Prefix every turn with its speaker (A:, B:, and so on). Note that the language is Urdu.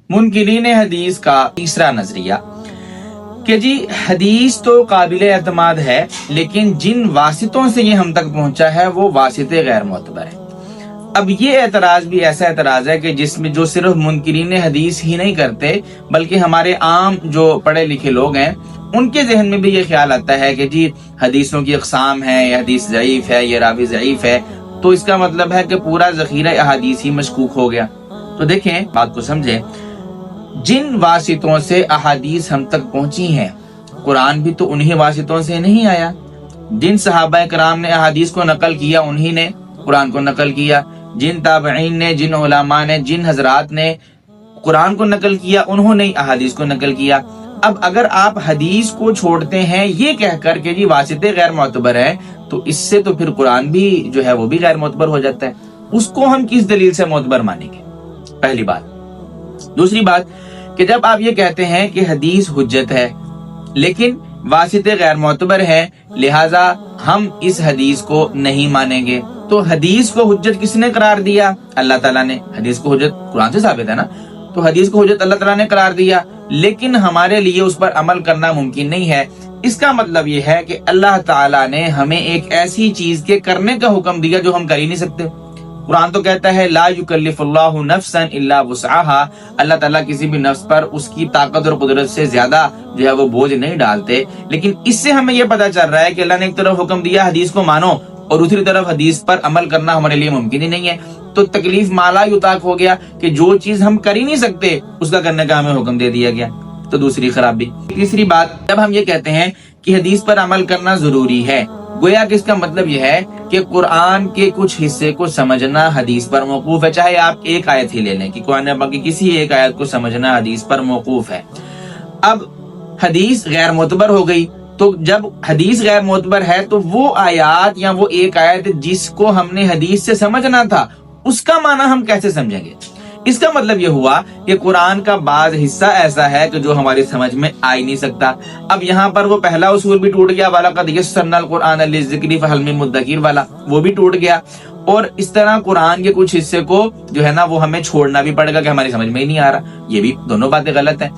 A: منکرین حدیث کا تیسرا نظریہ کہ جی حدیث تو قابل اعتماد ہے، لیکن جن واسطوں سے یہ ہم تک پہنچا ہے وہ واسطے غیر معتبر ہیں۔ اب یہ اعتراض بھی ایسا اعتراض ہے کہ جس میں جو صرف منکرین حدیث ہی نہیں کرتے بلکہ ہمارے عام جو پڑھے لکھے لوگ ہیں ان کے ذہن میں بھی یہ خیال آتا ہے کہ جی حدیثوں کی اقسام ہے، یہ حدیث ضعیف ہے، یہ راوی ضعیف ہے، تو اس کا مطلب ہے کہ پورا ذخیرہ احادیث ہی مشکوک ہو گیا۔ تو دیکھیں بات کو سمجھیں، جن واسطوں سے احادیث ہم تک پہنچی ہیں، قرآن بھی تو انہی واسطوں سے نہیں آیا۔ جن صحابہ کرام نے احادیث کو نقل کیا انہی نے قرآن کو نقل کیا، جن تابعین نے، جن علماء نے، جن حضرات نے قرآن کو نقل کیا انہوں نے احادیث کو نقل کیا۔ اب اگر آپ حدیث کو چھوڑتے ہیں یہ کہہ کر کہ جی واسطے غیر معتبر ہیں، تو اس سے تو پھر قرآن بھی جو ہے وہ بھی غیر معتبر ہو جاتا ہے۔ اس کو ہم کس دلیل سے معتبر مانیں گے؟ پہلی بات۔ دوسری بات کہ جب آپ یہ کہتے ہیں کہ حدیث حجت ہے لیکن واسطے غیر معتبر ہے، لہٰذا ہم اس حدیث کو نہیں مانیں گے، تو حدیث کو حجت کس نے قرار دیا؟ اللہ تعالیٰ نے۔ حدیث کو حجت قرآن سے ثابت ہے نا، تو حدیث کو حجت اللہ تعالیٰ نے قرار دیا، لیکن ہمارے لیے اس پر عمل کرنا ممکن نہیں ہے۔ اس کا مطلب یہ ہے کہ اللہ تعالیٰ نے ہمیں ایک ایسی چیز کے کرنے کا حکم دیا جو ہم کر ہی نہیں سکتے۔ قرآن تو کہتا ہے لا یکلف اللہ نفسا الا وسعها، اللہ تعالیٰ کسی بھی نفس پر اس کی طاقت اور قدرت سے زیادہ جو ہے وہ بوجھ نہیں ڈالتے، لیکن اس سے ہمیں یہ پتا چل رہا ہے کہ اللہ نے ایک طرف حکم دیا حدیث کو مانو اور دوسری طرف حدیث پر عمل کرنا ہمارے لیے ممکن ہی نہیں ہے، تو تکلیف مالا یطاق ہو گیا کہ جو چیز ہم کر ہی نہیں سکتے اس کا کرنے کا ہمیں حکم دے دیا گیا، تو دوسری خرابی۔ تیسری بات، جب ہم یہ کہتے ہیں کہ حدیث پر عمل کرنا ضروری ہے، گویا کہ اس کا مطلب یہ ہے کہ قرآن کے کچھ حصے کو سمجھنا حدیث پر موقوف ہے، چاہے آپ ایک آیت ہی لے لیں کہ قرآن پاک کی کسی ایک آیت کو سمجھنا حدیث پر موقوف ہے۔ اب حدیث غیر معتبر ہو گئی، تو جب حدیث غیر معتبر ہے تو وہ آیات یا وہ ایک آیت جس کو ہم نے حدیث سے سمجھنا تھا اس کا معنی ہم کیسے سمجھیں گے؟ اس کا مطلب یہ ہوا کہ قرآن کا بعض حصہ ایسا ہے کہ جو ہماری سمجھ میں آ ہی نہیں سکتا۔ اب یہاں پر وہ پہلا اصول بھی ٹوٹ گیا، وَلَقَدْ يَسَّرْنَا الْقُرْآنَ لِلذِّكْرِ فَهَلْ مِن مُدَّكِرٍ والا، وہ بھی ٹوٹ گیا، اور اس طرح قرآن کے کچھ حصے کو جو ہے نا وہ ہمیں چھوڑنا بھی پڑے گا کہ ہماری سمجھ میں ہی نہیں آ رہا۔ یہ بھی دونوں باتیں غلط ہیں۔